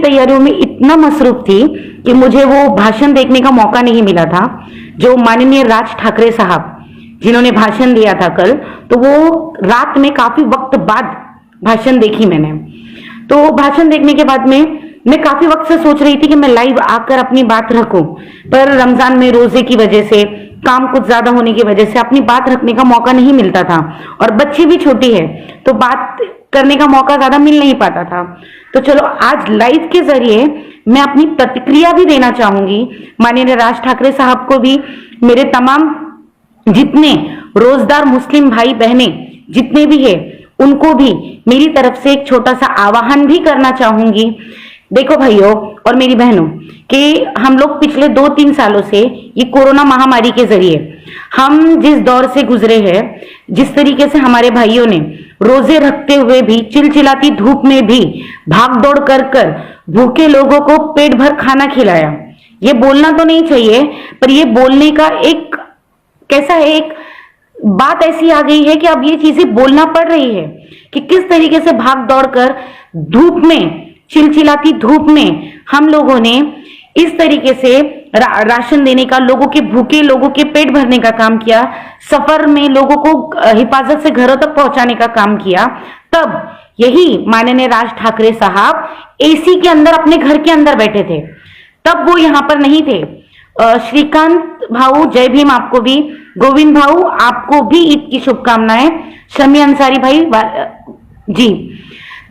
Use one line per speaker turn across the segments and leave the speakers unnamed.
तैयारियों में इतना मसरूफ थी कि मुझे वो भाषण देखने का मौका नहीं मिला था जो माननीय राज ठाकरे साहब जिन्होंने भाषण दिया था कल। तो वो रात में काफी वक्त बाद भाषण देखी मैंने। तो भाषण देखने के बाद में मैं काफी वक्त से सोच रही थी कि मैं लाइव आकर अपनी बात रखूं, पर रमजान में रोजे की वजह से, काम कुछ ज्यादा होने की वजह से अपनी बात रखने का मौका नहीं मिलता था, और बच्ची भी छोटी है तो बात करने का मौका ज्यादा मिल नहीं पाता था। तो चलो आज लाइव के जरिए मैं अपनी प्रतिक्रिया भी देना चाहूंगी माननीय राज ठाकरे साहब को भी, मेरे तमाम जितने रोजदार मुस्लिम भाई बहने जितने भी है उनको भी मेरी तरफ से एक छोटा सा आह्वान भी करना चाहूंगी। देखो भाइयों और मेरी बहनों कि हम लोग पिछले 2-3 सालों से ये कोरोना महामारी के जरिए हम जिस दौर से गुजरे हैं, जिस तरीके से हमारे भाइयों ने रोजे रखते हुए भी, चिलचिलाती धूप में भी भाग दौड़ कर कर भूखे लोगों को पेट भर खाना खिलाया। ये बोलना तो नहीं चाहिए, पर ये बोलने का एक कैसा है, एक बात ऐसी आ गई है कि अब ये चीजें बोलना पड़ रही है कि किस तरीके से भाग दौड़ कर धूप में, चिलचिलाती धूप में हम लोगों ने इस तरीके से राशन देने का, लोगों के भूखे लोगों के पेट भरने का काम किया, सफर में लोगों को हिफाजत से घरों तक पहुंचाने का काम किया। तब यही माननीय राज ठाकरे साहब एसी के अंदर अपने घर के अंदर बैठे थे, तब वो यहाँ पर नहीं थे। श्रीकांत भाऊ जय भीम आपको भी, गोविंद भाऊ आपको भी ईद की शुभकामनाएं, शमी अंसारी भाई जी।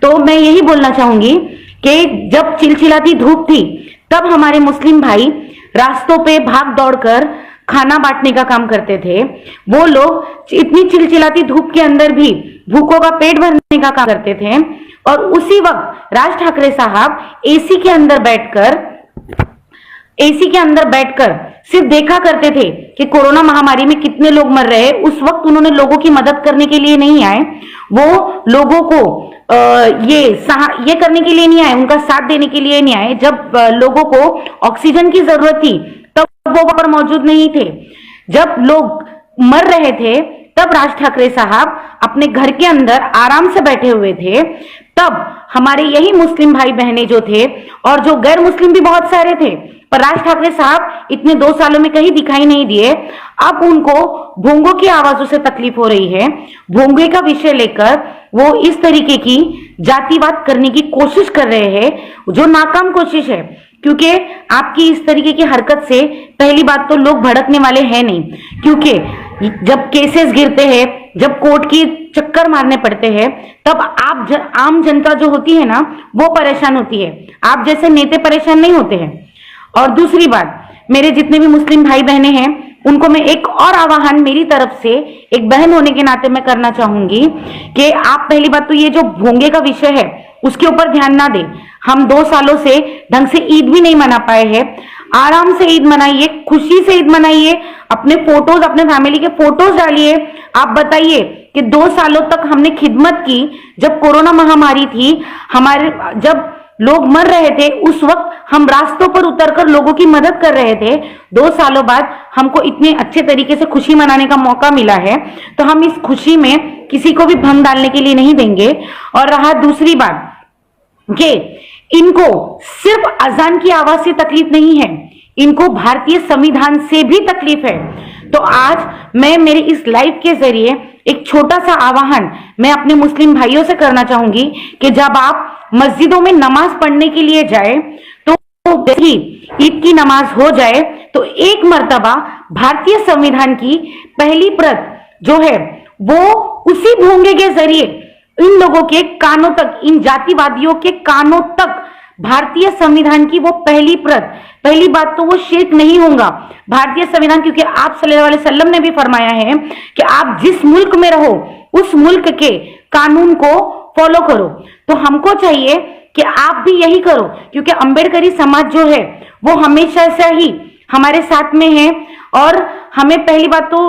तो मैं यही बोलना चाहूंगी कि जब चिलचिलाती धूप थी तब हमारे मुस्लिम भाई रास्तों पे भाग दौड़कर खाना बांटने का काम करते थे। वो लोग इतनी चिलचिलाती धूप के अंदर भी भूखों का पेट भरने का काम करते थे, और उसी वक्त राज ठाकरे साहब एसी के अंदर बैठकर सिर्फ देखा करते थे कि कोरोना महामारी में कितने लोग मर रहे हैं। उस वक्त उन्होंने लोगों की मदद करने के लिए नहीं आए, वो लोगों को ये करने के लिए नहीं आए, उनका साथ देने के लिए नहीं आए। जब लोगों को ऑक्सीजन की जरूरत थी तब वो वहां पर मौजूद नहीं थे। जब लोग मर रहे थे तब राज ठाकरे साहब अपने घर के अंदर आराम से बैठे हुए थे। तब हमारे यही मुस्लिम भाई बहने जो थे, और जो गैर मुस्लिम भी बहुत सारे थे, पर राज ठाकरे साहब इतने 2 सालों में कहीं दिखाई नहीं दिए। अब उनको भोंगों की आवाजों से तकलीफ हो रही है। भोंगे का विषय लेकर वो इस तरीके की जातिवाद करने की कोशिश कर रहे हैं, जो नाकाम कोशिश है, क्योंकि आपकी इस तरीके की हरकत से पहली बात तो लोग भड़कने वाले हैं नहीं, क्योंकि जब केसेस गिरते हैं, जब कोर्ट की चक्कर मारने पड़ते हैं, तब आम जनता जो होती है ना वो परेशान होती है, आप जैसे नेता परेशान नहीं होते हैं। और दूसरी बात, मेरे जितने भी मुस्लिम भाई बहने हैं उनको मैं एक और आह्वान मेरी तरफ से एक बहन होने के नाते मैं करना चाहूंगी कि आप पहली बात तो ये जो भोंगे का विषय है उसके ऊपर ध्यान ना दें। हम 2 सालों से ढंग से ईद भी नहीं मना पाए हैं। आराम से ईद मनाइए, खुशी से ईद मनाइए, अपने फोटोज, अपने फैमिली के फोटोज डालिए। आप बताइए कि 2 सालों तक हमने खिदमत की, जब कोरोना महामारी थी, जब लोग मर रहे थे उस वक्त हम रास्तों पर उतरकर लोगों की मदद कर रहे थे। 2 सालों बाद हमको इतने अच्छे तरीके से खुशी मनाने का मौका मिला है, तो हम इस खुशी में किसी को भी भंग डालने के लिए नहीं देंगे। और रहा दूसरी बात कि इनको सिर्फ अजान की आवाज से तकलीफ नहीं है, इनको भारतीय संविधान से भी तकलीफ है। तो आज मैं मेरे इस लाइव के जरिए एक छोटा सा आह्वान मैं अपने मुस्लिम भाइयों से करना चाहूंगी कि जब आप मस्जिदों में नमाज पढ़ने के लिए जाए तो ही ईद की नमाज हो जाए तो एक मर्तबा भारतीय संविधान की पहली प्रत जो है वो उसी भोंगे के जरिए इन लोगों के कानों तक, इन जातिवादियों के कानों तक भारतीय संविधान की वो पहली प्रत, पहली बात तो वो शिर्क नहीं होगा भारतीय संविधान, क्योंकि आप सल्लल्लाहु अलैहि वसल्लम ने भी फरमाया है कि आप जिस मुल्क में रहो उस मुल्क के कानून को फॉलो करो। तो हमको चाहिए कि आप भी यही करो, क्योंकि अंबेडकरी समाज जो है वो हमेशा से ही हमारे साथ में है। और हमें पहली बात तो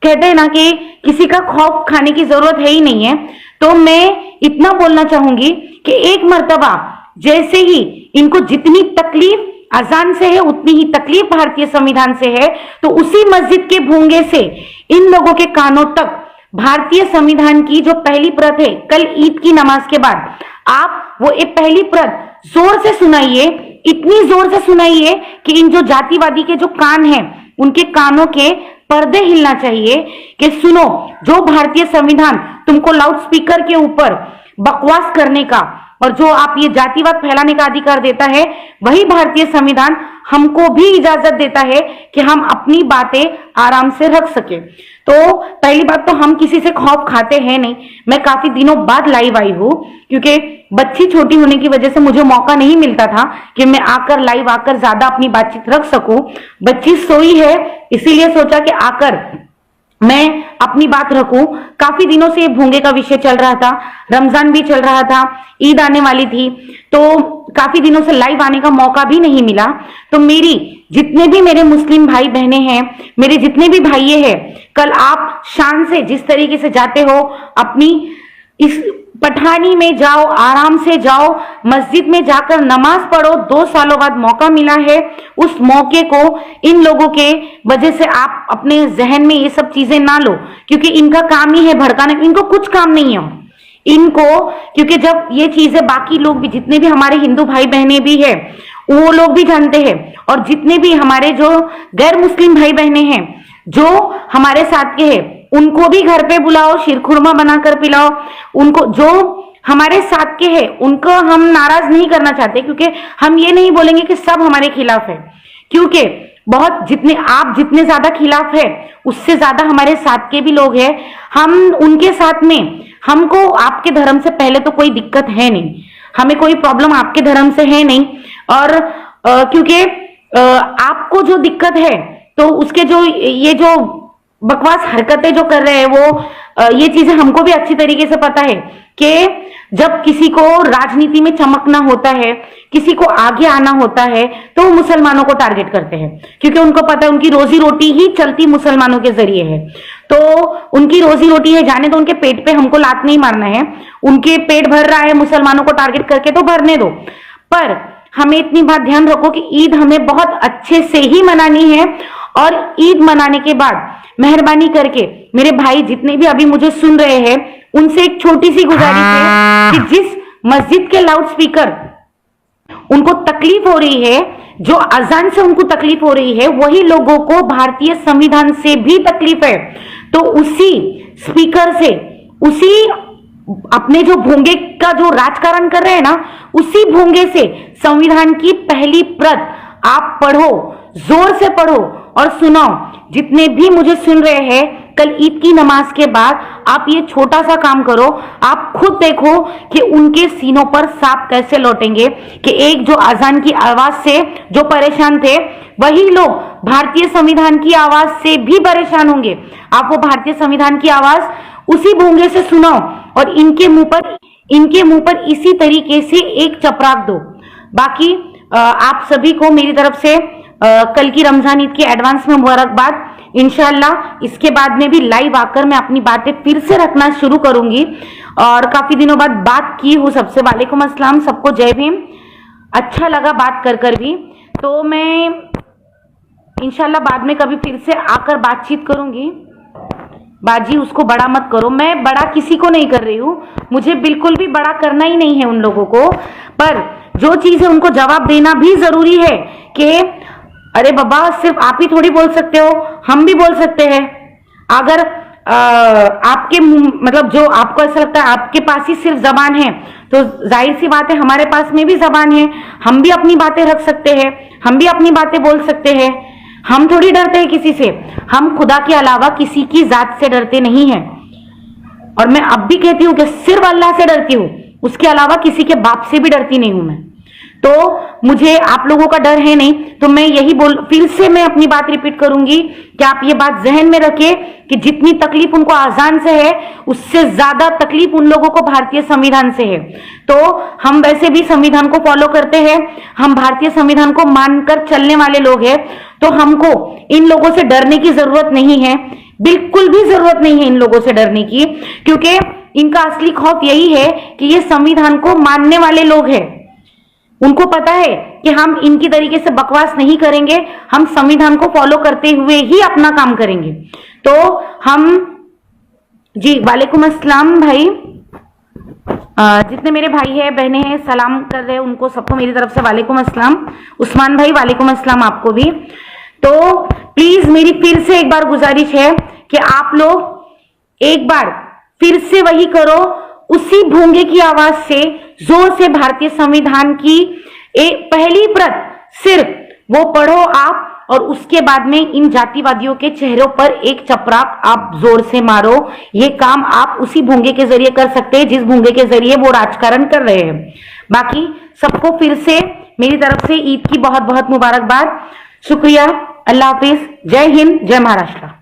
कहते हैं ना कि किसी का खौफ खाने की जरूरत है ही नहीं है। तो मैं इतना बोलना चाहूंगी कि एक मर्तबा जैसे ही इनको जितनी तकलीफ अजान से है उतनी ही तकलीफ भारतीय संविधान से है, तो उसी मस्जिद के भोंगे से इन लोगों के कानों तक भारतीय संविधान की जो पहली प्रत है, कल ईद की नमाज के बाद आप वो एक पहली प्रत जोर से सुनाइए, इतनी जोर से सुनाइए कि इन जो जातिवादी के जो कान हैं उनके कानों के पर्दे हिलना चाहिए कि सुनो, जो भारतीय संविधान तुमको लाउड स्पीकर के ऊपर बकवास करने का और जो आप ये जातिवाद फैलाने का अधिकार देता है, वही भारतीय संविधान हमको भी इजाजत देता है कि हम अपनी बातें आराम से रख सके। तो पहली बात तो हम किसी से खौफ खाते हैं नहीं। मैं काफी दिनों बाद लाइव आई हूँ क्योंकि बच्ची छोटी होने की वजह से मुझे मौका नहीं मिलता था कि मैं आकर लाइव आकर ज्यादा अपनी बातचीत रख सकूं। बच्ची सोई है, इसीलिए सोचा कि आकर मैं अपनी बात रखूं। काफी दिनों से भोंगे का विषय चल रहा था, रमजान भी चल रहा था, ईद आने वाली थी, तो काफी दिनों से लाइव आने का मौका भी नहीं मिला। तो मेरी जितने भी मेरे मुस्लिम भाई बहनें हैं, मेरे जितने भी भाइये हैं, कल आप शान से जिस तरीके से जाते हो, अपनी इस पठानी में जाओ, आराम से जाओ, मस्जिद में जाकर नमाज पढ़ो। 2 सालों बाद मौका मिला है, उस मौके को इन लोगों के वजह से आप अपने जहन में ये सब चीजें ना लो, क्योंकि इनका काम ही है भड़काना। इनको कुछ काम नहीं है इनको, क्योंकि जब ये चीजें बाकी लोग भी, जितने भी हमारे हिंदू भाई बहनें भी है, वो लोग भी जानते हैं, और जितने भी हमारे जो गैर मुस्लिम भाई बहनें हैं जो हमारे साथ के हैं, उनको भी घर पे बुलाओ, शीरखुरमा बनाकर पिलाओ। उनको जो हमारे साथ के हैं उनको हम नाराज नहीं करना चाहते, क्योंकि हम ये नहीं बोलेंगे कि सब हमारे खिलाफ है, क्योंकि बहुत आप जितने ज्यादा खिलाफ है उससे ज्यादा हमारे साथ के भी लोग हैं। हम उनके साथ में, हमको आपके धर्म से पहले तो कोई दिक्कत है नहीं, हमें कोई प्रॉब्लम आपके धर्म से है नहीं। और क्योंकि आपको जो दिक्कत है तो उसके जो ये जो बकवास हरकतें जो कर रहे हैं वो ये चीजें हमको भी अच्छी तरीके से पता है कि जब किसी को राजनीति में चमकना होता है, किसी को आगे आना होता है, तो वो मुसलमानों को टारगेट करते हैं, क्योंकि उनको पता है उनकी रोजी रोटी ही चलती मुसलमानों के जरिए है। तो उनकी रोजी रोटी है, जाने तो उनके पेट पे हमको लात नहीं मारना है, उनके पेट भर रहा है मुसलमानों को टारगेट करके तो भरने दो। पर हमें इतनी बात ध्यान रखो कि ईद हमें बहुत अच्छे से ही मनानी है, और ईद मनाने के बाद मेहरबानी करके मेरे भाई जितने भी अभी मुझे सुन रहे हैं, उनसे एक छोटी सी गुजारिश है कि जिस मस्जिद के लाउड स्पीकर उनको तकलीफ हो रही है, जो अजान से उनको तकलीफ हो रही है, वही लोगों को भारतीय संविधान से भी तकलीफ है। तो उसी स्पीकर से, उसी अपने जो भोंगे का जो राजकारण कर रहे हैं ना, उसी भोंगे से संविधान की पहली प्रत आप पढ़ो, जोर से पढ़ो और सुनाओ। जितने भी मुझे सुन रहे हैं, कल ईद की नमाज के बाद आप ये छोटा सा काम करो, आप खुद देखो कि उनके सीनों पर सांप कैसे लौटेंगे, कि एक जो अजान की आवाज से जो परेशान थे, वही लोग भारतीय संविधान की आवाज से भी परेशान होंगे। आप वो भारतीय संविधान की आवाज उसी भोंगे से सुनाओ और इनके मुंह पर इसी तरीके से एक चपराक दो। बाकी आप सभी को मेरी तरफ से कल की रमजान ईद की एडवांस में मुबारकबाद। इंशाल्लाह इसके बाद में भी लाइव आकर मैं अपनी बातें फिर से रखना शुरू करूंगी, और काफी दिनों बाद बात की हूँ सबसे। वालेकुम अस्सलाम, सबको जय भीम। अच्छा लगा बात कर भी, तो मैं इंशाल्लाह बाद में कभी फिर से आकर बातचीत करूंगी। बाजी उसको बड़ा मत करो, मैं बड़ा किसी को नहीं कर रही हूँ, मुझे बिल्कुल भी बड़ा करना ही नहीं है उन लोगों को। पर जो चीज है उनको जवाब देना भी जरूरी है कि अरे बाबा, सिर्फ आप ही थोड़ी बोल सकते हो, हम भी बोल सकते हैं। अगर आपके मतलब जो आपको ऐसा लगता है आपके पास ही सिर्फ जबान है, तो जाहिर सी बात है हमारे पास में भी जबान है, हम भी अपनी बातें रख सकते हैं, हम भी अपनी बातें बोल सकते हैं। हम थोड़ी डरते हैं किसी से, हम खुदा के अलावा किसी की जात से डरते नहीं हैं। और मैं अब भी कहती हूँ कि सिर्फ अल्लाह से डरती हूँ, उसके अलावा किसी के बाप से भी डरती नहीं हूं मैं। तो मुझे आप लोगों का डर है नहीं, तो मैं यही फिर से मैं अपनी बात रिपीट करूंगी कि आप ये बात जहन में रखें कि जितनी तकलीफ उनको आजान से है, उससे ज्यादा तकलीफ उन लोगों को भारतीय संविधान से है। तो हम वैसे भी संविधान को फॉलो करते हैं, हम भारतीय संविधान को मानकर चलने वाले लोग हैं, तो हमको इन लोगों से डरने की जरूरत नहीं है, बिल्कुल भी जरूरत नहीं है इन लोगों से डरने की, क्योंकि इनका असली खौफ यही है कि ये संविधान को मानने वाले लोग हैं। उनको पता है कि हम इनकी तरीके से बकवास नहीं करेंगे, हम संविधान को फॉलो करते हुए ही अपना काम करेंगे। तो हम जी, वालेकुम अस्सलाम भाई। जितने मेरे भाई है बहनें हैं सलाम कर रहे हैं उनको सबको मेरी तरफ से वालेकुम अस्सलाम। उस्मान भाई वालेकुम अस्सलाम आपको भी। तो प्लीज मेरी फिर से एक बार गुजारिश है कि आप लोग एक बार फिर से वही करो, उसी भोंगे की आवाज से जोर से भारतीय संविधान की एक पहली प्रत सिर्फ वो पढ़ो आप, और उसके बाद में इन जातिवादियों के चेहरों पर एक चपराक आप जोर से मारो। ये काम आप उसी भोंगे के जरिए कर सकते हैं जिस भोंगे के जरिए वो राजकारण कर रहे हैं। बाकी सबको फिर से मेरी तरफ से ईद की बहुत बहुत मुबारकबाद। शुक्रिया, अल्लाह हाफिज, जय हिंद, जय महाराष्ट्र।